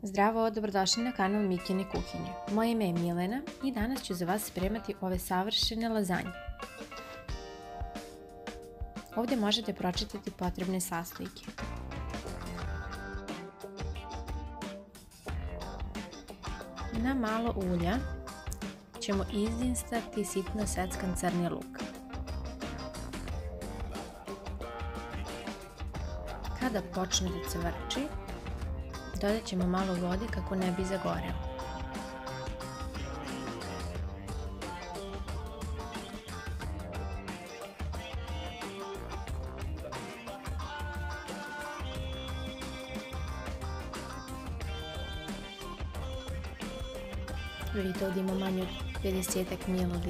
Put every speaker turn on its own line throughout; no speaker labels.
Zdravo, dobrodošli na kanal Mikine kuhinje. Moje ime je Milena i danas ću za vas spremati ove savršene lazanje. Ovdje možete pročitati potrebne sastojke. Na malo ulja ćemo izdinstati sitno seckan crni luk. Kada počne da cvrči, dodat ćemo malo vode kako ne bi zagoreo. Vidite, ovdje ima manje od 50 ml.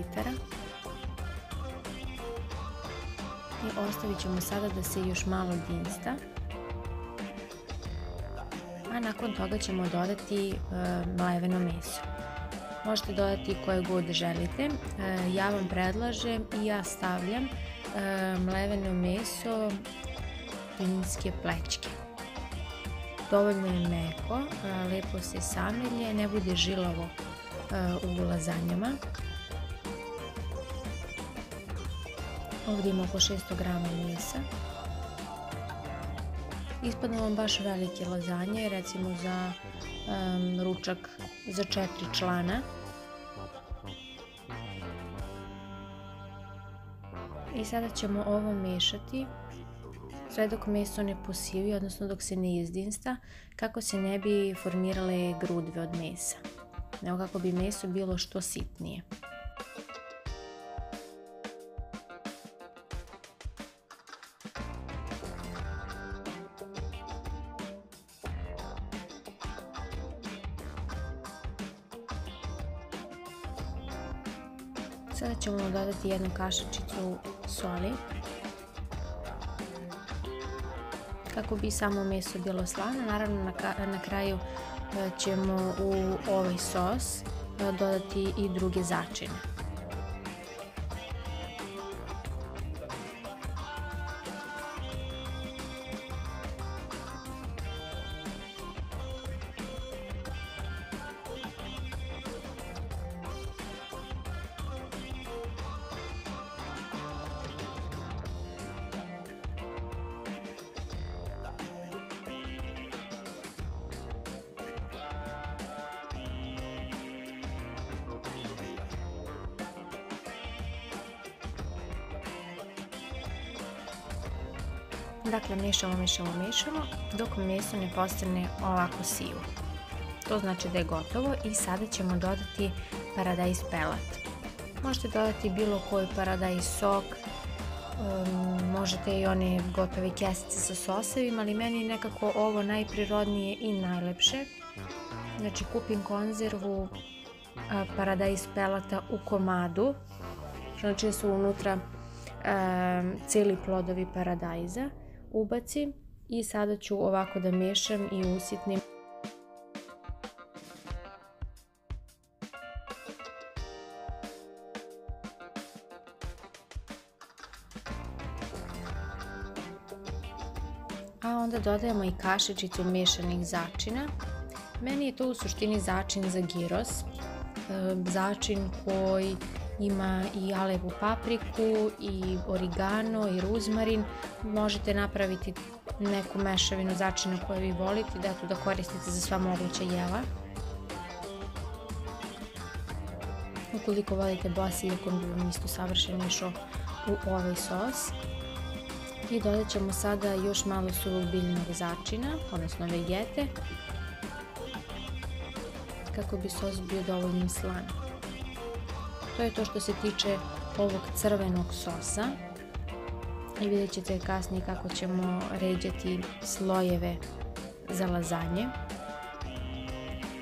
I ostavit ćemo sada da se još malo dinsta. A nakon toga ćemo dodati mleveno meso. Možete dodati koje god želite. Ja vam predlažem i ja stavljam mleveno meso finske plećke. Dovoljno je meko, lepo se samelje, ne bude žilavo u lazanjama. Ovdje ima oko 600 g mesa. Ispadnu vam baš velike lazanje, recimo za ručak za 4 člana. I sada ćemo ovo mešati sve dok meso ne posivi, odnosno dok se ne izdinsta, kako se ne bi formirale grudve od mesa, nego kako bi meso bilo što sitnije. Sada ćemo dodati jednu kašičicu soli kako bi samo meso bilo slano. Naravno na kraju ćemo u ovaj sos dodati i druge začine. Dakle, miješamo dok meso ne postane ovako sivo. To znači da je gotovo i sada ćemo dodati paradajz pelat. Možete dodati bilo koji paradajz sok, možete i one gotove kesice sa sosevima, ali meni je nekako ovo najprirodnije i najlepše. Znači, kupim konzervu paradajz pelata u komadu, znači da su unutra cijeli plodovi paradajza. Ubacim i sada ću ovako da miješam i usitnim. A onda dodajemo i kašičicu miješanih začina. Meni je to u suštini začin za gyros, začin koji ima i alevu papriku, i origano, i ruzmarin. Možete napraviti neku mešavinu začina koju vi volite, da koristite za sva moguća jela. Ukoliko volite basilik, on bi vam isto savršeno išao u ovaj sos. I dodat ćemo sada još malo suvog biljnog začina, odnosno vegete, kako bi sos bio dovoljno slan. To je to što se tiče ovog crvenog sosa i vidjet ćete kasnije kako ćemo ređati slojeve za lazanje.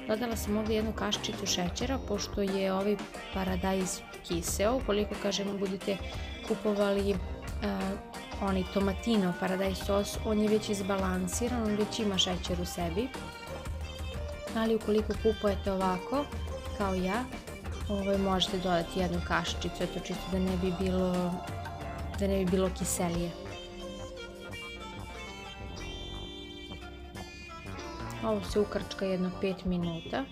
Dodala sam ovdje jednu kašičicu šećera, pošto je ovaj paradajz kiseo. Ukoliko, kažem, budete kupovali onaj tomatino paradajz sos, on je već izbalansiran, on već ima šećer u sebi. Ali ukoliko kupujete ovako, kao ja, možete dodati jednu kašičicu, eto, čisto da ne bi bilo kiselije. Ovo se ukrčka jedno 5 minuta.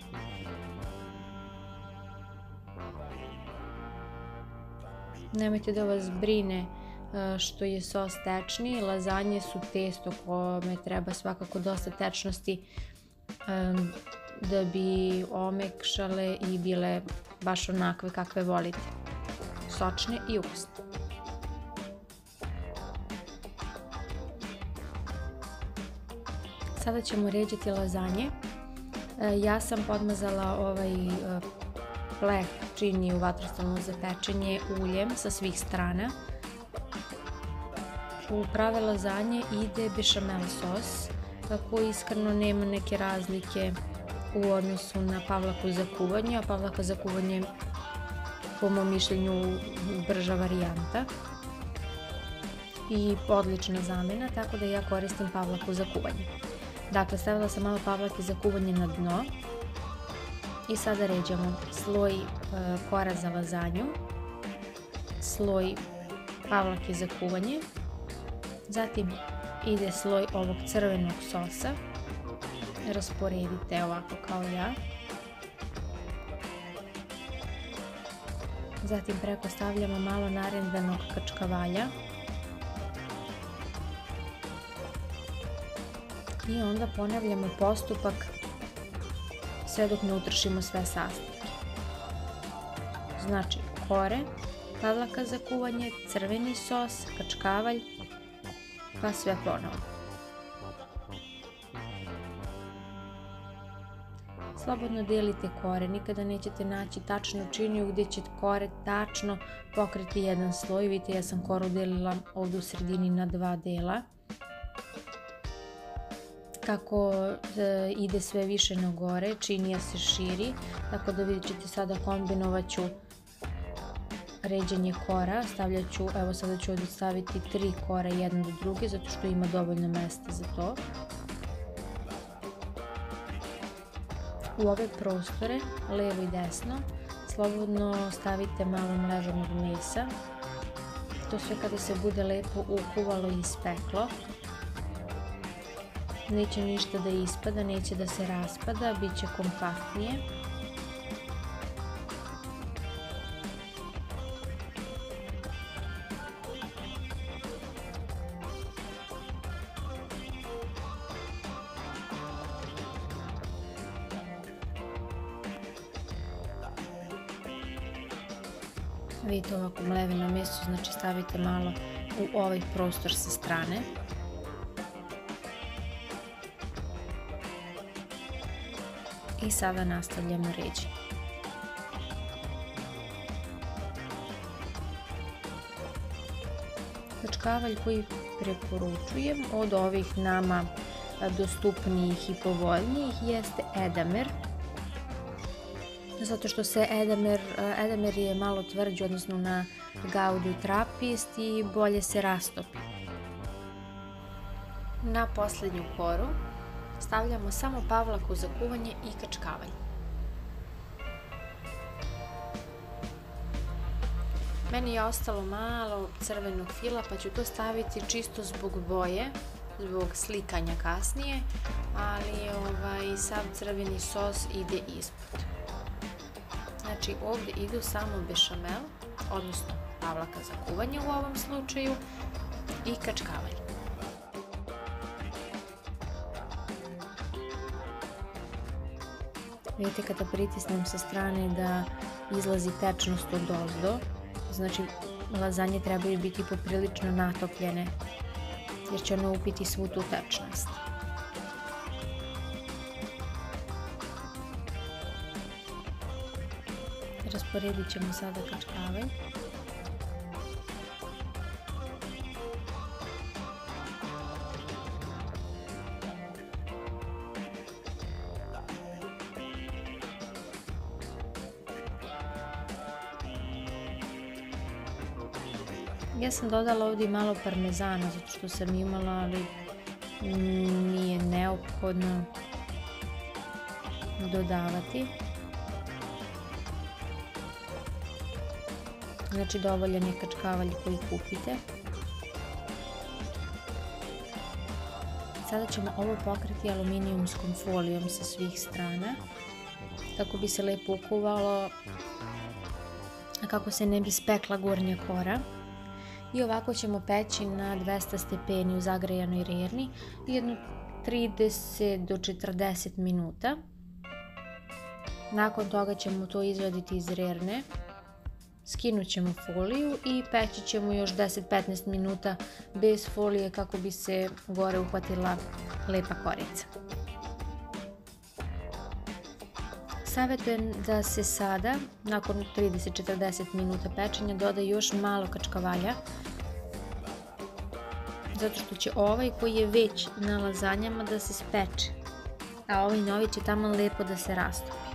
Nemojte da vas brine što je sos tečni. Lazanje su testo kome treba svakako dosta tečnosti da bi omekšale i bile baš onakve kakve volite. Sočne i ukusne. Sada ćemo ređati lazanje. Ja sam podmazala ovaj pleh čini u vatrostalnu za pečenje uljem sa svih strana. U prave lazanje ide bešamel sos, koji iskreno nema neke razlike u odnosu na pavlaku za kuvanje, a pavlaka za kuvanje po mom mišljenju brža varijanta i odlična zamena, tako da ja koristim pavlaku za kuvanje. Dakle, stavila sam malo pavlake za kuvanje na dno i sada ređamo sloj kora za lazanju, sloj pavlake za kuvanje, zatim ide sloj ovog crvenog sosa, rasporedite ovako kao ja, zatim preko stavljamo malo narendanog kačkavalja i onda ponavljamo postupak sve dok ne utrošimo sve sastojke. Znači kore, pavlaka za kuvanje, crveni sos, kačkavalj, pa sve ponovo. Slobodno delite kore, nikada nećete naći tačnu činiju gdje će kore tačno pokriti jedan sloj. Vidite, ja sam koru delila ovdje u sredini na 2 dela. Kako ide sve više na gore, činija se širi, tako da vidjet ćete sada kombinovat ću ređanje kora, stavljat ću, evo sada ću ovdje staviti 3 kora jedno do druge, zato što ima dovoljno mesta za to. U ove prostore, levo i desno, slobodno stavite malo mleženog mesa. To sve kada se bude lepo ukuvalo i ispeklo. Neće ništa da ispada, neće da se raspada, bit će kompaktnije. Vidite, ovako mleveno meso, znači stavite malo u ovaj prostor sa strane. I sada nastavljamo ređenje. Kačkavalj koji preporučujem od ovih nama dostupnijih i povoljnijih jeste edamer. Zato što se edamer je malo tvrđi, odnosno na gaudu trapist i bolje se rastopi. Na posljednju koru stavljamo samo pavlaku za kuvanje i kačkavalj. Meni je ostalo malo crvenog fila, pa ću to staviti čisto zbog boje, zbog slikanja kasnije, ali sav crveni sos ide ispod. Znači ovdje idu samo bešamel, odnosno pavlaka za kuvanje u ovom slučaju, i kačkavalj. Vidite, kada pritisnem sa strane da izlazi tečnost odozdo, znači lazanje trebaju biti poprilično natopljene, jer će ono upiti svu tu tečnost. Rasporedit ćemo sada kačkavalj. Ja sam dodala ovdje malo parmezana zato što sam imala, ali nije neophodno dodavati. Znači dovoljan je kačkavalj koji kupite. Sada ćemo ovo pokriti aluminijumskom folijom sa svih strana, kako bi se lepo ukuvalo, kako se ne bi spekla gornja kora. I ovako ćemo peći na 200 stepeni u zagrejanoj rerni jedno 30 do 40 minuta. Nakon toga ćemo to izvaditi iz rerne, skinut ćemo foliju i peći ćemo još 10-15 minuta bez folije kako bi se gore uhvatila lepa korica. Savjetujem da se sada, nakon 30-40 minuta pečenja, doda još malo kačkavalja, zato što će ovaj koji je već na lazanjama da se speče, a ovaj novi će tamo lepo da se rastopi.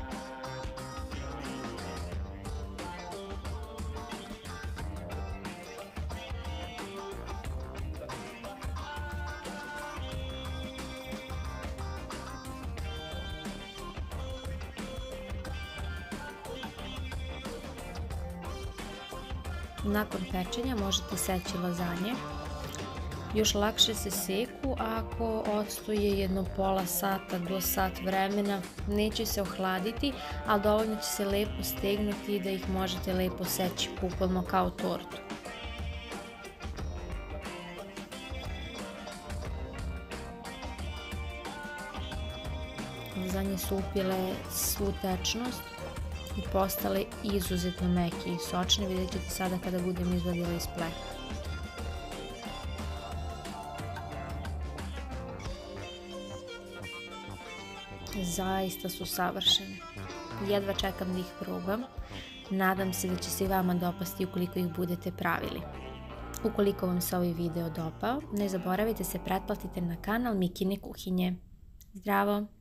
Nakon pečenja možete seći lazanje. Još lakše se seku ako odstoje jedno pola sata do sat vremena. Neće se ohladiti, ali dovoljno će se lepo stegnuti da ih možete lepo seći bukvalno kao tortu. Lazanje su upile svu tečnost i postale izuzetno meke i sočne, vidjet ćete sada kada budem izvadila iz pleka. Zaista su savršene. Jedva čekam da ih probam. Nadam se da će se i vama dopasti ukoliko ih budete pravili. Ukoliko vam se ovaj video dopao, ne zaboravite se pretplatiti na kanal Mikine kuhinje. Zdravo!